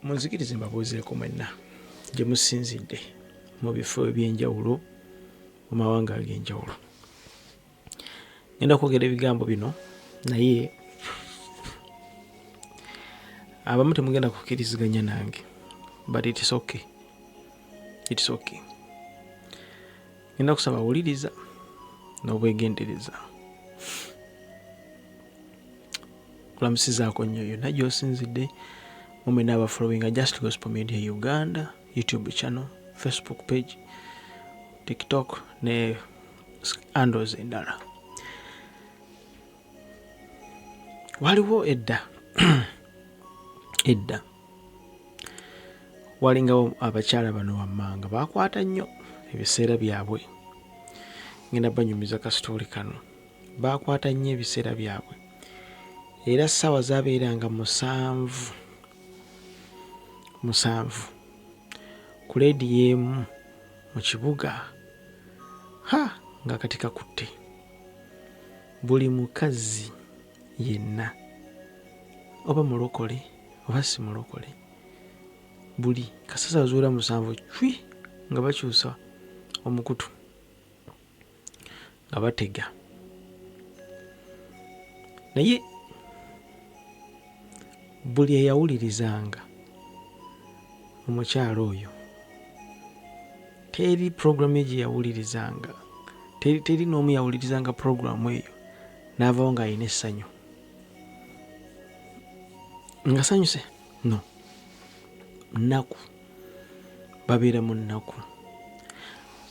munzikirize mbabuuzeeko mwenna gye musinzidde mu bifo eby'enjawulo mu mawanga ag'enjawulo. Ngenda kwogera ebigambo bino naye abamu temugenda kukkiriziganya nange, but it's okay. It's okay. Ngenda kusaba wuliriza n'obwegendereza. Kulamusizaako nnyo yonna gy'osinzidde mumwe aba following Just Gospel Media Uganda YouTube channel, Facebook page, TikTok ne handles endala. Waliwo edda walingawo abakyala bano wammanga bakwata nnyo ebiseera byabwe. Ngenda banyumiza kasitooli kano. Bakwata nnyo ebiseera byabwe era ssaawa zaabeeranga 7 ku leediyo emu mu kibuga nga kati kakutte. Buli mukazi yenna oba mulokole oba si mulokole, buli kasasa zuula 7 cwi nga bakyusa omukutu nga batega. Naye buli eyawulirizanga omukyalo oyo teri programu gye yawulirizanga, teri n'omu yawulirizanga programu eyo n'avaawo ng'alina essanyu nga sanyuse. No, nnaku babeera mu nnaku.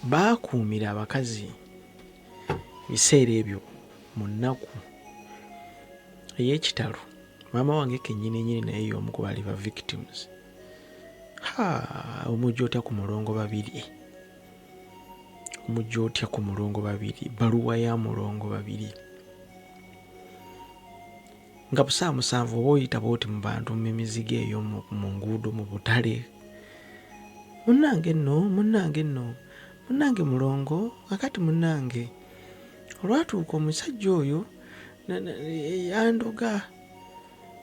Baakuumira abakazi biseera ebyo mu nnaku ey'ekitalo. Maama wange kennyini naye y'omu ku baali ba victims. Omujja otya ku mulongo babiri, baluwa ya mulongo babiri nga busaa 7 oba oyita bwoti mu bantu mu mizigo eyo mu nguudo mu butale. Munnange mulongo, akati munnange olwatuuka omusajja oyo yandoga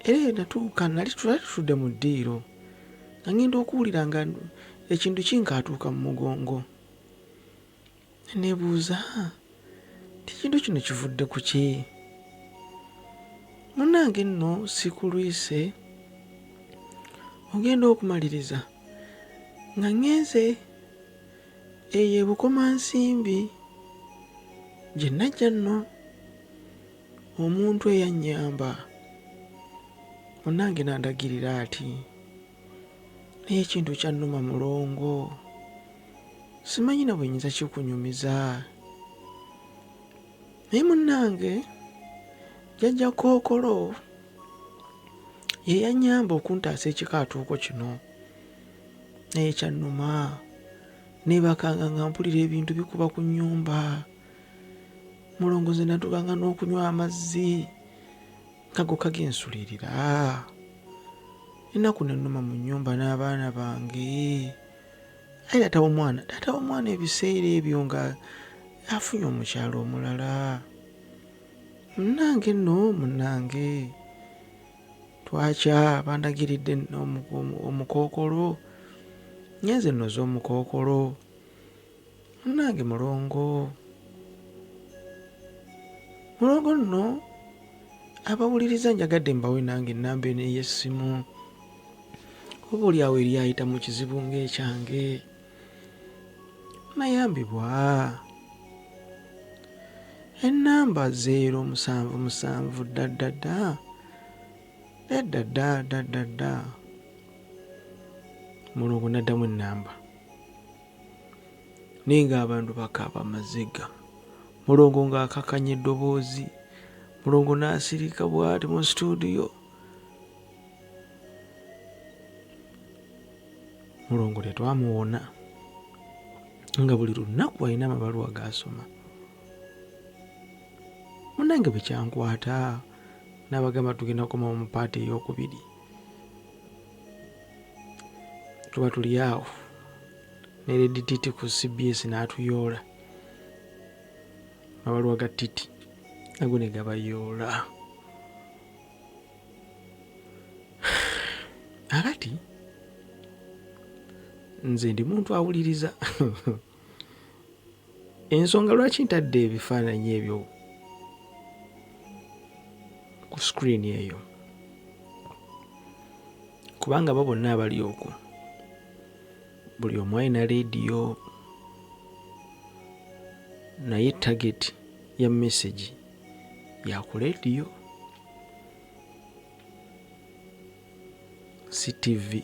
era natuuka nali tutudde mu ddiiro nga ngenda okuwulira nga ekintu kinkaatuuka mu mugongo. Neebuuza ekintu kino kivudde ku ki? Munnange nno sikulwise, ogenda okumaliriza nga ngenze eyo ebukomansimbi gye najja nno omuntu eyannyamba. Munnange nandagirira ati naye ekintu kyannuma mulongo, simanyi na bwe nnyinza kikunyumiza. Naye munnange jjajja Kookolo ye yannyamba okuntaasa ekikaatuuko kino, naye kyannuma neebakanga nga mpulira ebintu bikuba ku nnyumba. Mulongo nze natuganga n'okunywa amazzi nga gokka gensulirira. Ennaku nennuma mu nnyumba n'abaana bange. Aye taata w'omwana ebiseera ebyo nga afunye omukyalo omulala. Munnange twakya bandagiridde omukookolo, ngenze nnoze omukookolo. Munnange mulongo nno abawuliriza njagadde mbawe nange ennamba eno ey'essimu oba oli awo eri ayita mu kizibu ng'ekyange. Mayambibwa ennamba 077 mulongo naddamu ennamba naye ng'abantu bakaaba amaziga. Mulongo ng'akakanya eddoboozi, mulongo n'asirika bw'ati mu studio. Mulongo tetwamuwona nga buli lunaku alina amabaluwa g'asoma. Munnange bwe kyankwata n'abagamba tugenda kukoma mu paati ey'okubiri, tuba tuli awo ne Lady Titi ku CBS n'atuyoola. Amabaluwa ga Titi nago ne gabayoola. Akati nze ndi muntu awuliriza. Ensonga lwaki ntadde ebifaananyi ebyo ku screen eyo, kubanga bo bonna abali okwo buli omu alina leediyo, naye target ya message ya ku leediyo, si TV.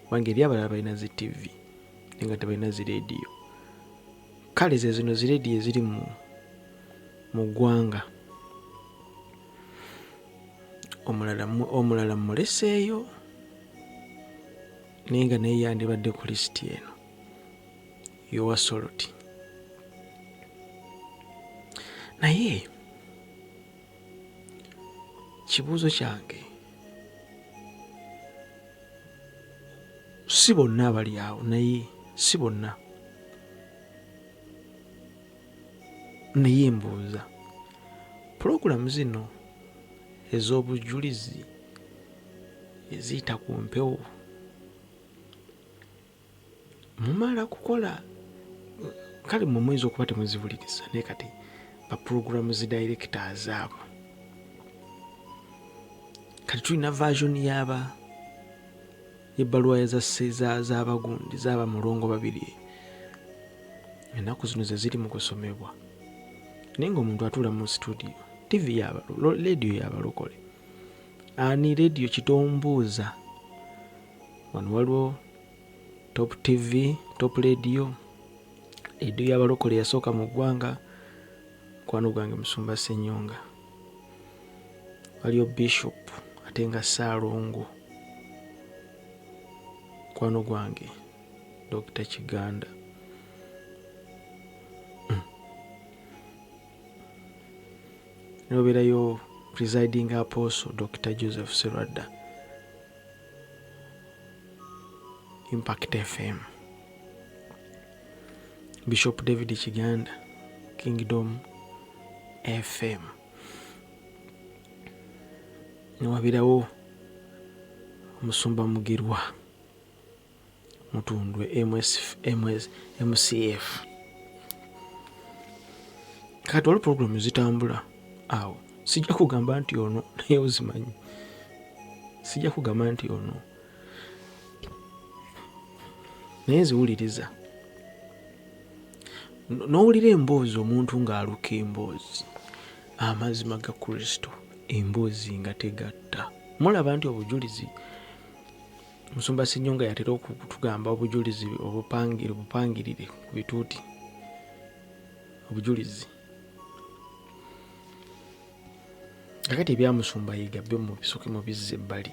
Wange eri abalala balina zi TV naye nga tebalina zi leediyo. Kale ze zino zi leediyo eziri mu ggwanga. Omulala muleseeyo naye nga naye yandibadde ku lisiti eno y'owa Soroti. Naye kibuuzo kyange, si bonna abali awo, naye si bonna, naye mbuuza pulogulaamu zino ez'obujulizi eziyita ku mpewo mumala kukola, kale mu mwezi okuba temuzivuliriza, naye kati ba pulogulaamu zi directors abo kati tulina version y'ebbaluwa z'abagundi z'aba mulongo babiri, ennaku zino ze ziri mu kusomebwa. Naye ng'omuntu atuula mu studio, TV leediyo y'abalokole, ani leediyo kitombuuza. Wano waliwo Top TV, Top leediyo y'abalokole yasooka mu ggwanga, mukwano gwange Musumba Ssenyonga. Waliyo Bishop ate nga Ssaalongo, mukwano gwange Dr. Kiganda. Nobeerayo presiding apostle Dr. Joseph Serwadda, Impact FM. Bishop David Kiganda, Kingdom FM. Newabirawo Musumba Mugirwa, Mutundwe MCF. Kati waliwo programu zitambula awo, sijja kugamba nti ono naye ozimanyi, sijja kugamba nti ono naye ziwuliriza. N'owulira emboozi omuntu ng'aluka emboozi, amazima ga Kristo, emboozi nga tegatta. Mulaba nti obujulizi, Musumba Ssenyonga yatera okutugamba obujulizi obupangirire ku bituuti, obujulizi. Kakati ebyamusumba yiga byo mu bisooke mu bizza ebbali.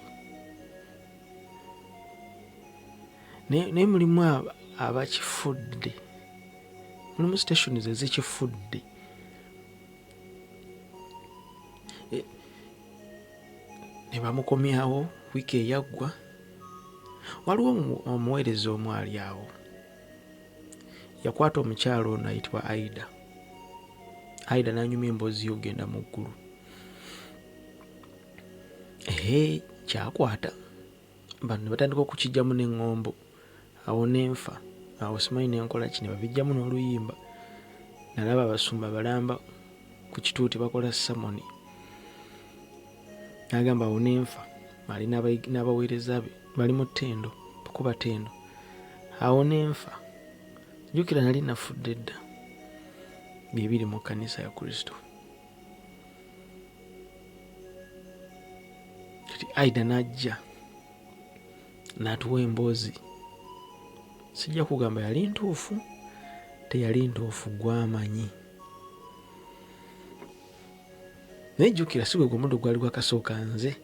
Naye mulimu abakifudde, mulimu stations ezikifudde. Ne bamukomyawo wiiki eyaggwa. Waliwo omuweereza omu ali awo yakwata omukyalo ono ayitibwa Aida n'anyuma emboozi y'ogenda mu ggulu. Kyakwata bano ne batandika okukijjamu n'eŋŋombo, awo n'enfa, awo simanyi n'enkola ki, ne babijjamu n'oluyimba. Nalaba abasumba balamba ku kituuti bakola samoni, n'agamba awo n'enfa, ali n'abaweereza be bali mu ttendo kukuba ttendo, awo n'enfa. Jjukira nali nafudde dda, bye biri mu kkanisa ya Kristo. Aida n'ajja n'atuwa emboozi, sijja kugamba yali ntuufu, teyali ntuufu, gw'amanyi. Naye jjukira si gwe omuddo gwali gwakasooka nze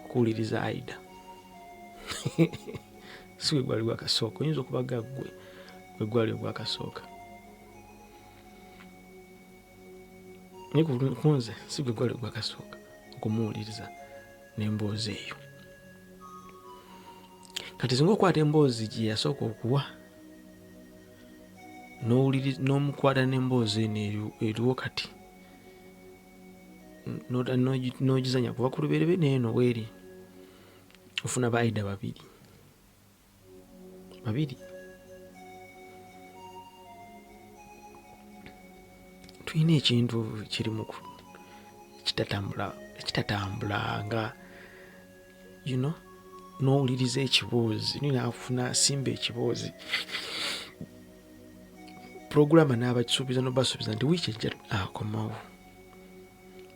okuwuliriza Aida. Si gwe gwali gwakasooka, oyinza okubaga gwe gwali ogwakasooka, naye ku nze si gwe gwali ogwakasooka okumuwuliriza n'emboozi eyo. Kati singa okwata emboozi gye yasooka okuwa n'omukwata n'emboozi eno eriwo kati n'ogizanya kuva ku luberebe n'eno bweri, ofuna ba Aida babiri. babiri. Tulina ekintu kirimu ekitatambula nga n'owuliriza ekiboozi ninafuna asimba ekiboozi purogurama n'abakisuubiza nobasuubiza nti wiiki ejja akomawo.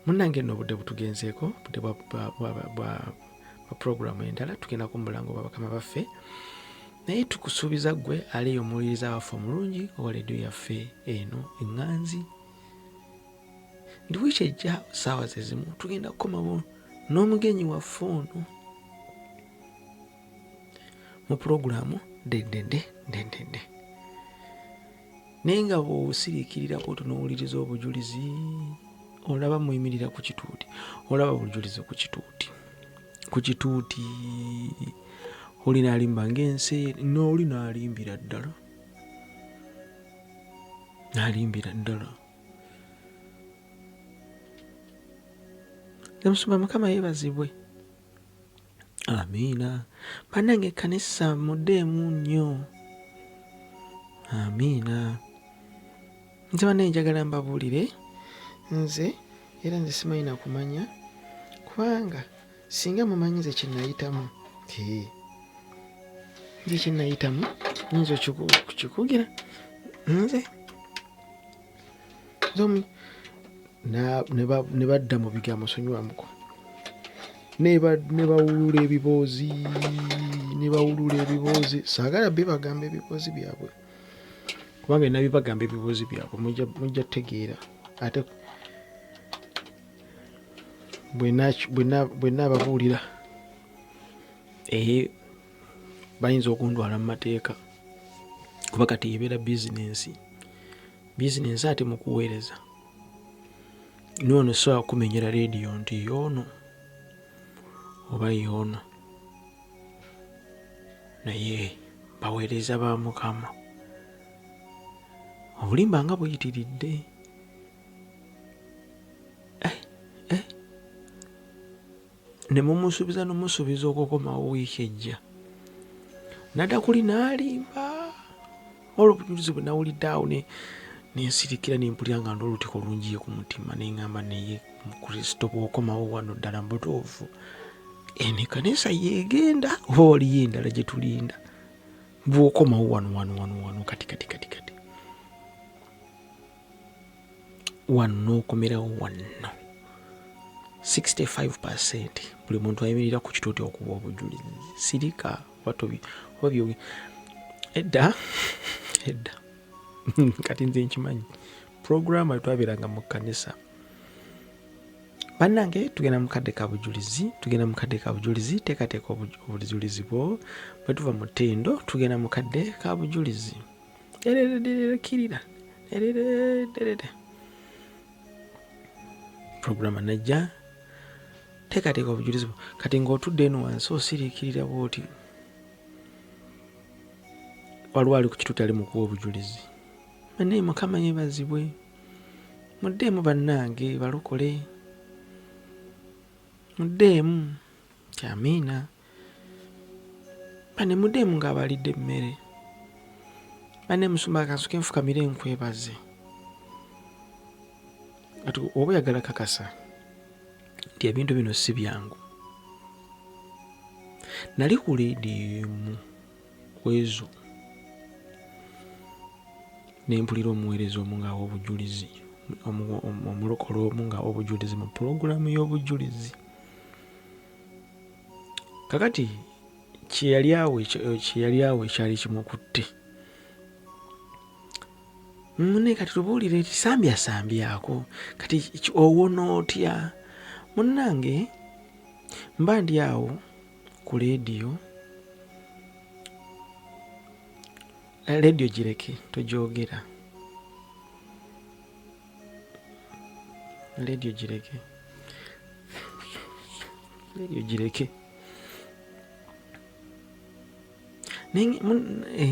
Munnange nno obudde butugenzeeko, budde bwa puroguramu endala tugenda ku mulango gwa bakama baffe, naye tukusuubiza ggwe aliyo omuwuliriza waffe omulungi owa leediyo yaffe eno eŋŋanzi nti wiiki ejja ssaawa zezimu tugenda kukomawo n'omugenyi waffe ono mu puroguramu ndendende. Naye nga bw'osiriikirirako tunoowuliriza obujulizi olaba muyimirira ku kituuti, olaba obujulizi ku kituuti oli n'alimba ng'ensi n'oli n'alimbira ddala Musumba Mukama yeebazibwe. Amiina. Bannange ekkanisa muddeemu nnyo. Amiina. Nze bannaye njagala mbabuulire nze simanyi na kumanya kubanga singa mumanyi nze kyenayitamu nyinza okikugira nze ne badda mu bigambo nsonyiwamuko ne bawulula ebiboozi saagala bibagamba ebiboozi byabwe kubanga nabibagamba ebiboozi byabwe mujja tegeera ate bwe nababuulira bayinza okundwala mu mateeka kuba kati yebeera bizinensi ate mu kuweereza noono sobola kumenyera leediyo nti yoono oba yoono, naye baweereza ba Mukama. Obulimba nga buyitiridde ne mumusuubiza okukomawo wiiki ejja nadda kuli n'alimba olw'obujulizi bwe nawulidde awo nensirikira nempulira nga nd'olutiko lungiye ku mutima neŋŋamba naye Mukristo bw'okomawo wano ddala mbutuufu eno ekkanisa yeegenda oba waliyo endala gye tulinda bw'okomawo wano kati wano n'okomerawo wano 65% buli muntu ayimirira ku kituuti okuba obujulizi sirika edda kati nze nkimanyi puroguramu etwabeeranga mu kkanisa bannange tugenda mu kadde ka bujulizi teekateeka obujulizi bwo bwe tuva mu ttendo tugenda mu kadde ka bujulizi kirira puroguramu najja teekateeka obujulizi bwo kati ng'otudde eno wansi osiriikirira bwoti waliwo ali ku kituuti ali mu kuwa obujulizi. Naye Mukama yeebazibwe. Muddeemu bannange balokole. Muddeemu. Amiina. Bane muddeemu ng'abalidde emmere. Bane musumba kansuke nfukamire nkwebaze. Ati oba oyagala kakasa nti ebintu bino si byangu. Nali ku leediyo emu kwezo nempulira omuweereza omu ng'awa obujulizi omulokole omu ng'awa obujulizi mu puroguramu y'obujulizi. Kakati kyeyali awo ekyali kimukutte munne kati tubuulire sambyako kati owona otya munnange mba ndi awo ku leediyo gireke togyogera leediyo gireke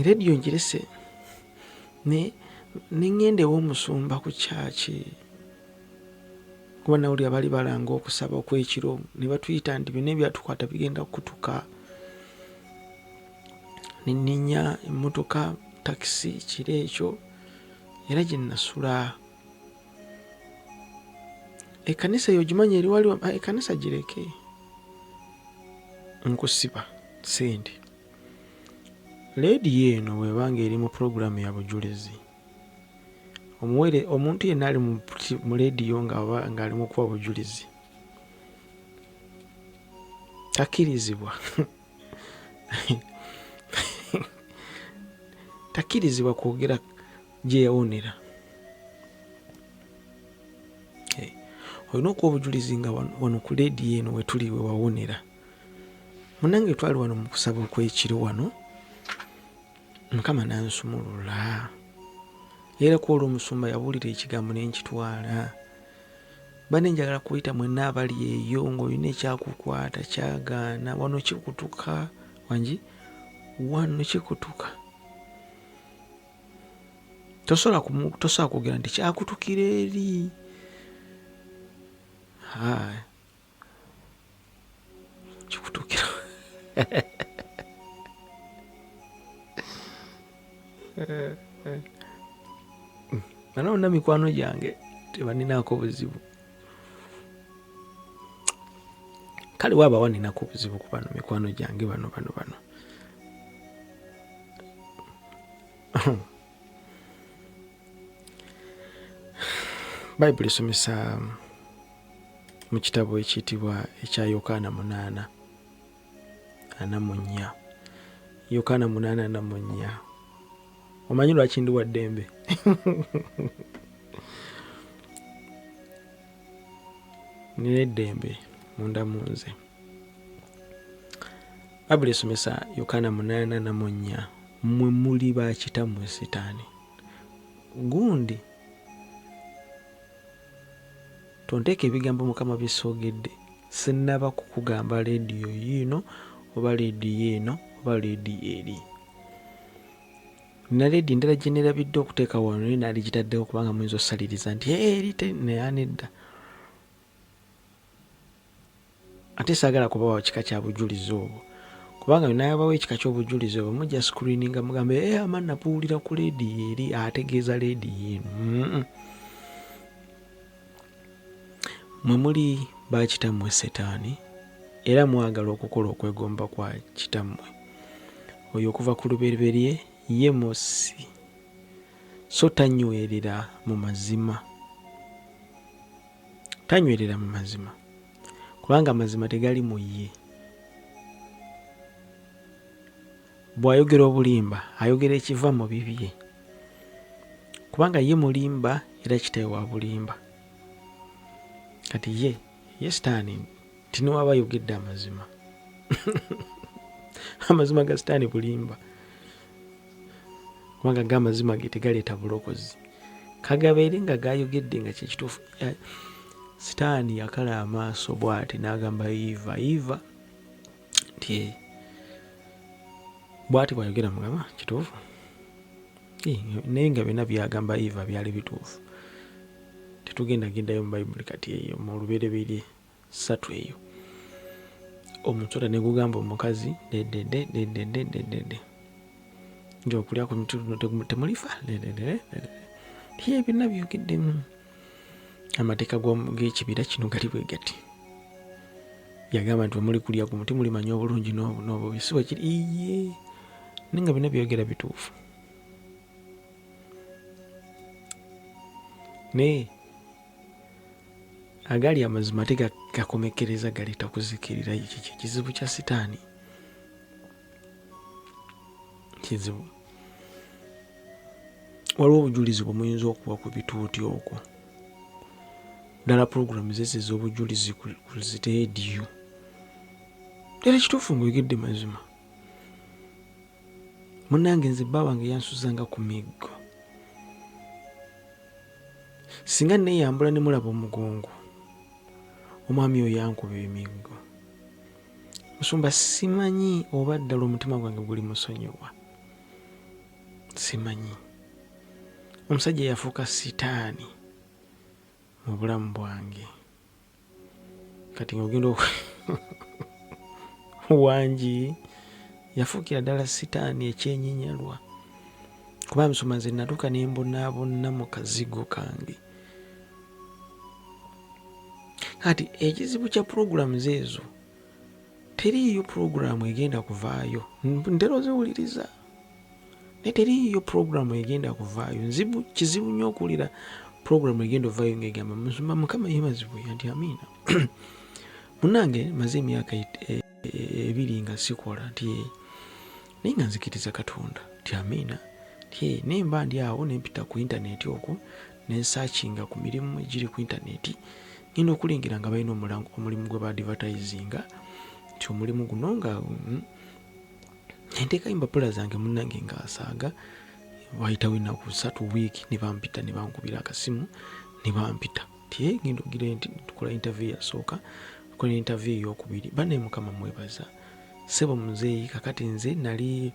leediyo ngirese neŋŋenda ew'omusumba ku kyaki kuba nawulira bali balanga okusaba okw'ekiro ne batuyita nti byonna ebyatukwata bigenda kukutuka ninnya emmotoka takisi kiro ekyo era gye nasula. Ekkanisa eyo gimanyi eri waliwo, ekkanisa gireke nkusiba sente. Leediyo eno bwebanga eri mu puroguramu ya bujulizi, omuntu yenna ali mu leediyo ng'ali mu kuba bujulizi takkirizibwa takkirizibwa kwogera gye yawonera. Olina okuba obujulizi nga wano ku leediyo eno wetuli we wawonera. Munange twali wano mu kusaba okw'ekiro wano, Mukama n'ansumulula. Era ku olw'omusumba yabuulira ekigambo ne nkitwala. Banne njagala kuyita mwenna abali eyo ng'olina ekyakukwata kyagaana, wano kikutuka wangi, wano kikutuka. Tosobola kwogera nti kyakutukira eri. Kikutukira. Bano bonna mikwano gyange tebaninaako buzibu. Kale waaba waninako obuzibu ku bano mikwano gyange bano. Bayibuli esomesa mu kitabo ekiyitibwa ekya Yokaana 8:4. Yokaana 8:4. Omanyi lwaki ndi wa ddembe? Nina eddembe munda mu nze. Bayibuli esomesa Yokaana 8:4, mmwe muli ba kitammwe Setaani. Gundi tonteeka ebigambo Mukama bisoogedde, sinnaba kukugamba leediyo yiino oba leediyo eno oba leediyo eri. Nina leediyo endala gye neerabidde okuteeka wano naye naali gitaddewo kubanga muyinza osaliriza nti eri neyanedda. Ate saagala kubawa kika kya bujulizi obwo, kubanga binayabawo ekika ky'obujulizi obwo mujja screeninga mugambe amanyi nabuwulira ku leediyo eri, ategeeza leediyo eno. Mwe muli ba kitammwe Setaani era mwagala okukola okwegomba kwa kitammwe oyo okuva ku lubereberye, ye Mosi, so tanywerera mu mazima. Tanywerera mu mazima kubanga amazima tegali mu ye. Bw'ayogera obulimba ayogera ekiva mu bibye, kubanga ye mulimba era kitaawe wa bulimba. Kati ye Setaani tiniwaba ayogedde amazima. Amazima ga Setaani bulimba, kubanga g'amazima ge tegaleeta bulokozi. Kagabeere nga gayogedde nga kyekituufu. Setaani yakala amaaso bw'ati n'agamba Eva nti bw'ati bw'ayogera Mukama kituufu. Naye nga byonna byagamba Eva byali bituufu. Tetugenda gendayo mu Bayibuli kati eyo mu lubereberye 3 eyo. Omusota ne gugamba omukazi dedede nti okulya ku miti guno temulifa tiye byonna byogeddemu. Amateeka g'ekibira kino gali bwe gati. Yagamba nti omuli kulya ku muti mulimanya obulungi n'obubi, si bwe kiri. Naye nga byonna byogera bituufu. Naye agali amazima ate gakomekereza galeeta kuzikirira. Ekyo kizibu kya Setaani. Kizibu. Waliwo obujulizi bwe muyinza okuba ku bituuti okwo. Ddala puroguramu zeze ez'obujulizi ku ziteediyo. Era kituufu ng'oyogedde mazima. Munnange nze bba wange yansuzanga ku miggo. Singa neeyambula ne mulaba omugongo, omwami oyo yankuba emiggo. Musumba simanyi oba ddala omutima gwange guli musonyiwa. Simanyi. Omusajja yafuuka Setaani mu bulamu bwange. Kati ng'ogenda wangi yafuukira ddala sitaani ekyenyinyalwa, kuba nsoma nze natuuka ne mbonaabona mu kazigo kange. Kati ekizibu kya puroguramuzi ezo, teriiyo puroguramu egenda kuvaayo. Ntera oziwuliriza naye teriiyo puroguramu egenda kuvaayo. Kizibu nnyo okuwulira puroguramu egenda ovaayo ng'egamba musumba Mukama yeebazibwe nti amiina. Munnange maze emyaka 2 nga sikola nti naye nga nzikiriza Katonda nti amiina. Nemba ndi awo nempita ku intaneti okwo nensakinga ku mirimu egiri ku intaneti, ngenda okulengera nga balina omulimu gwe baadivatayizinga nti omulimu guno nga enteekayo empapula zange munnange ngaasaaga. Wayitawo ennaku 3 wiiki ne bampita ne bankubira akasimu ne bampita nti ngenda ogira nti tukola interview yasooka, tukola interview eyokubiri. Banne Mukama mwebaza sebo muzeeyi, kakati nze nali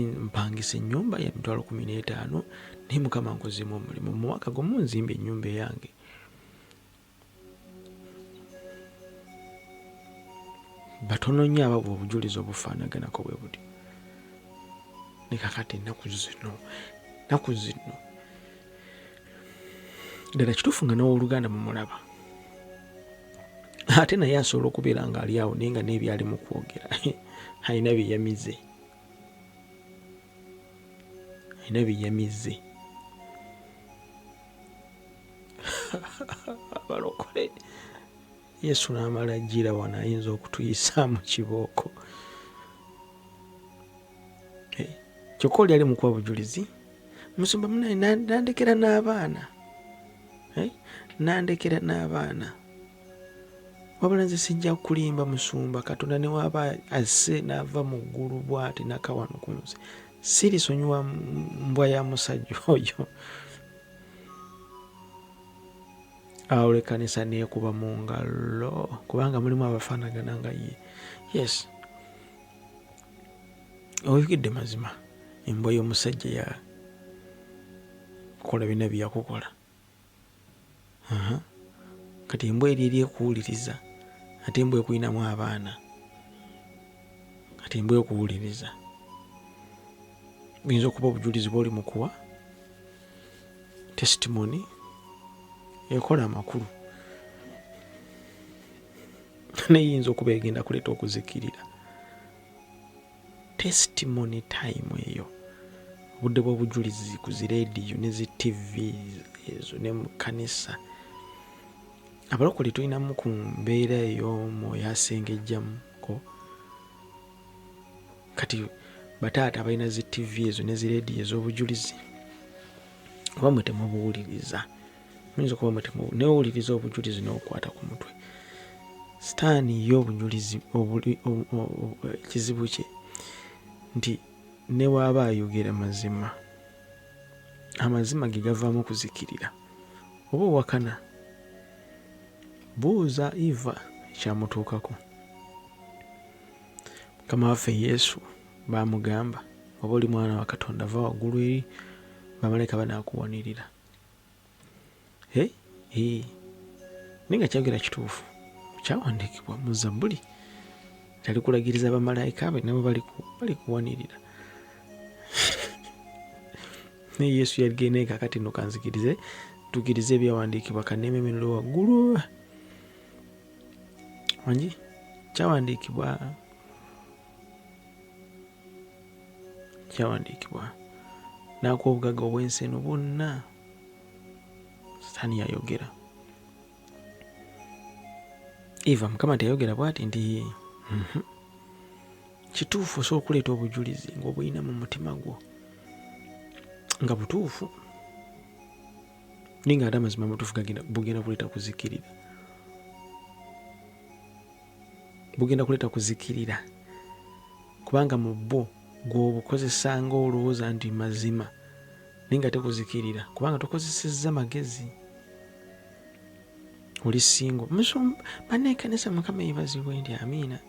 mpangisa ennyumba ya $15,000 naye Mukama nkozeemu omulimu. Mu mwaka gumu nzimba ennyumba eyange. Batono nnyo ababwa obujulizi obufaanaganako bwe buti. Ne kakati ennaku zino ddala kituufu nga n'owooluganda mumulaba, ate naye asobola okubeera nga ali awo naye nga n'ebyali mu kwogera alina bye yamize. Abalokole Yesu n'amala ajjira wano ayinza okutuyisaamu kibooko. Kyokka oli ali mu kuwa bujulizi, musumba munaye nandekera n'abaana. Wabula nze sijja kulimba musumba, Katonda ne waaba asse n'ava mu ggulu bw'ati n'aka wano ku nsi, sirisonyiwa mbwa ya musajja oyo. Awo ekkanisa neekuba mu ngalo kubanga mulimu abafaanagana nga ye. Yes, oyogedde mazima. Embwa y'omusajja yakola bina bye yakukola. Kati embwa eri ekuwuliriza, ate embwa ekulinamu abaana, kati embwa ekuwuliriza. Buyinza okuba obujulizi bw'oli mu kuwa, testimony ekola amakulu, naye yinza okuba egenda kuleeta okuzikirira. Testimony time eyo, obudde bw'obujulizi ku zi rediyo ne zi TV ezo ne mu kkanisa. Abalokole tulinamu ku mbeera ey'omwoyo asengejjamuko. Kati bataata balina zi TV ezo ne zi rediyo ez'obujulizi, oba mwe temubuwuliriza. Muyinza okuba mwe newuliriza obujulizi n'okukwata ku mutwe. Sitaani y'obujulizi ekizibu kye nti ne waaba ayogera mazima, amazima ge gavaamu okuzikirira. Oba owakana, buuza Eva ekyamutuukako. Mukama waffe Yesu baamugamba, oba oli mwana wa Katonda va waggulu eri, bamalayika banaakuwanirira. Naye nga kyayogera kituufu, kyawandiikibwa mu Zabbuli. Tali kulagiriza bamalayika be nabo bali kuwanirira. Naye Yesu yagenda kakati nno kanzikirize, tukirize ebyawandiikibwa kanneememerere waggulu. Wangi kyawandiikibwa n'akuwa obugagga obw'ensi eno bwonna. Sitaani yayogera. Eva Mukama teyayogera bw'ati nti kituufu osobola okuleeta obujulizi ng'obulina mu mutima gwo nga butuufu, naye nga ate amazima amatuufu bugenda kuleeta kuzikirira. Bugenda kuleeta kuzikirira kubanga mu bwo gw'obukozesa ng'olowooza nti mazima naye nga tekuzikirira kubanga tokozesezza magezi. Oli singo banneekanisa Mukama yeebazibwe nti amiina.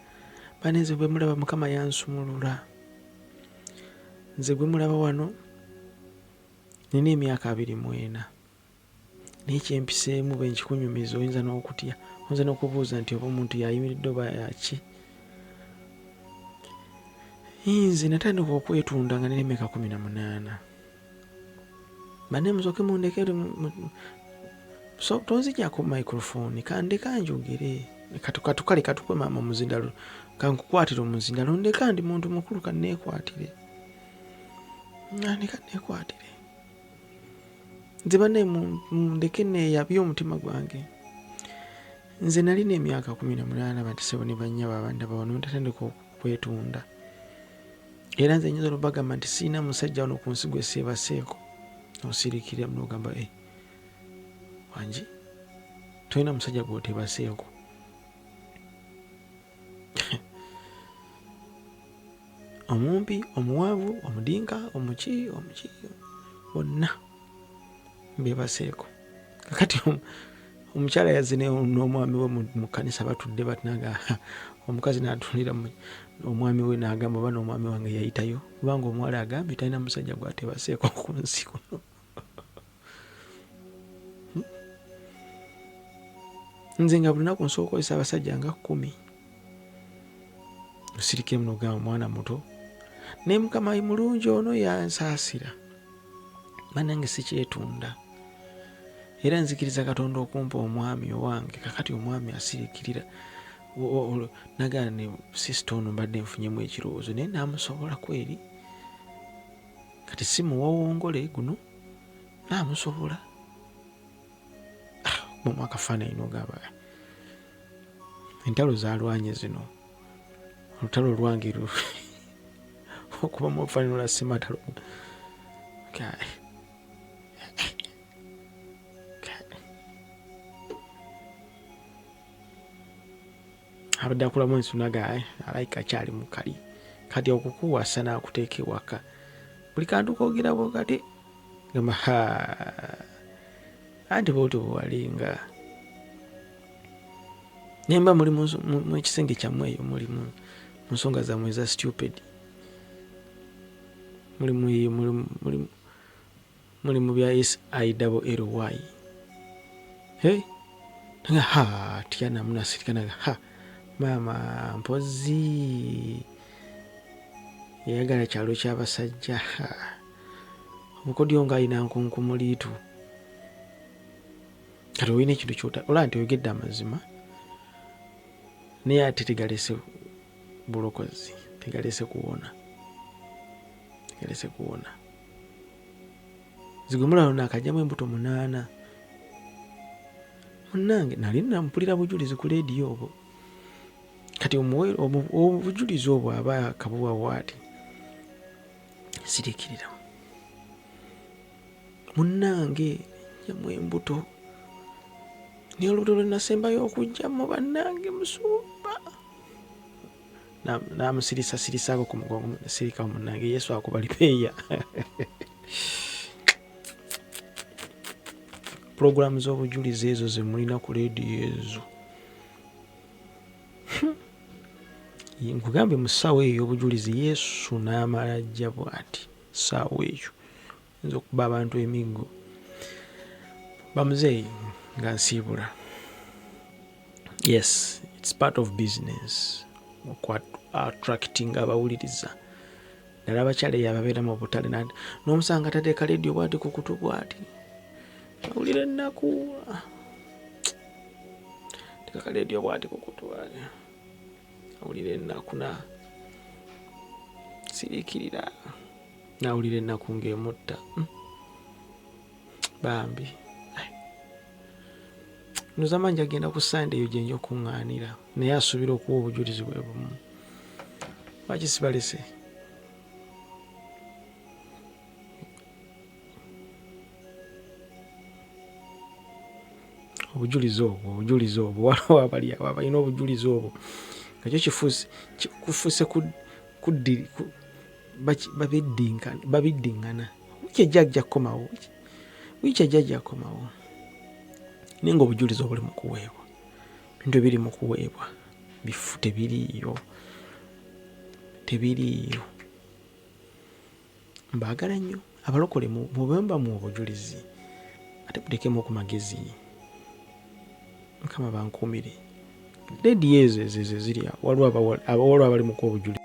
Baneze bwe mulaba Mukama yansumulula. Nze gwe mulaba wano nina emyaka 24 naye kyempiseemu bwe nkikunyumiza oyinza n'okutya, oyinza n'okubuuza nti oba omuntu yayimiridde oba yaki. nze natandika okwetunda nga nina emyaka 18 bane musoke mundekere so tonzijako microphone kandeka njogere katukale katukwe mama muzindalo kankukwatira omuzindalo ndeka ndi muntu mukulu kanneekwatire nekwatire nze bane mundeke neeyabye omutima gwange nze nalina emyaka 18 batisebo ne bannyaba abandi abawano ntatandika okwetunda era nze nyinza olubagamba nti siina musajja wano ku nsi gwe seebaseeko osirikira munogamba wangi tolina musajja gwotebaseeko omumpi omuwanvu omudinka omuki bonna bebaseeko kakati omukyala yazze n'omwami we mu kkanisa batudde batnaga omukazi n'atunira omwami we n'agamba oba n'omwami wange yayitayo kubanga omuwala agambye talina musajja gwatebaseeko ku nsi kuno nze nga buli lunaku nsobola okukozesa abasajja nga 10 osirikire muno ogamba omwana muto naye mukama mulungi ono yansaasira banange sikyetunda era nzikiriza Katonda okumpa omwami owange kakati omwami asirikirira nagane sisita ono mbadde nfunyemu ekirowoozo naye naamusobola kweri kati si muwowongole guno naamusobola mu akafaananyi n'ogamba entalo zalwanye zino olutalo lwange okuba mu bufaananyi lwa simatalo abadde akulamu ensunaga alayika akyali mukali kati okukuwasa n'akuteeka ewaka buli kantu koogerawo kati gamba anti bwoti bwewalinga nemba muli mu ekisenge kyammwe eyo muli mu nsonga zammwe eza stupid muli mu bya SILLY tya namunasirikanaga maama mpozi yayagala kyalo ky'abasajja obukodyo ng'alina nkunkumuliitu kati olina ekintu kyota olaba nti oyogedde amazima naye ate tegalese bulokozi tegalese kuwona zigumulalo nakajjamu embuto 8 munnange nali nampulira bujulizi ku leediyo obwo kati obujulizi obwo aba kabuwa bwati sirikirira munnange jamu embuto niyo olubuto lwe nasembayo okujjamu bannange musumba namusirisa ku mugongo sirika munnange Yesu akubalipeeya puroguramu z'obujulizi ezo ze mulina ku leediyo ezo nkugambye mu ssaawa eyo y'obujulizi Yesu n'amala ajja bw'ati ssaawa eyo nza okuba abantu emiggo bamuzeeyi nga nsiibula yes it's part of business attracting abawuliriza ddala abakyala eyo ababeera mu butale n'omusanga tateeka leediyo bw'ati ku kutu bw'ati awulira ennaku teeka leediyo bw'ati ku kutu bw'ati awulira ennaku siriikirira nawulira ennaku ng'emutta bambi nozamanja agenda ku Sande eyo gyenja okuŋŋaanira naye asuubira okuwa obujulizi bwe bumu lwaki sibalese obujulizi obwo waliwo abali abo abalina obujulizi obwo nga kyo kifuuse babiddiŋŋana wiiki ejja kukomawo naye nga obujulizi obuli mu kuweebwa bintu ebiri mu kuweebwa bifu tebiriiyo mbaagala nnyo abalokole mubemba mu obujulizi ate mutekemu ku magezi Mukama bankuumire leediyo ezo zirya waliwo abali mu kuwa obujulizi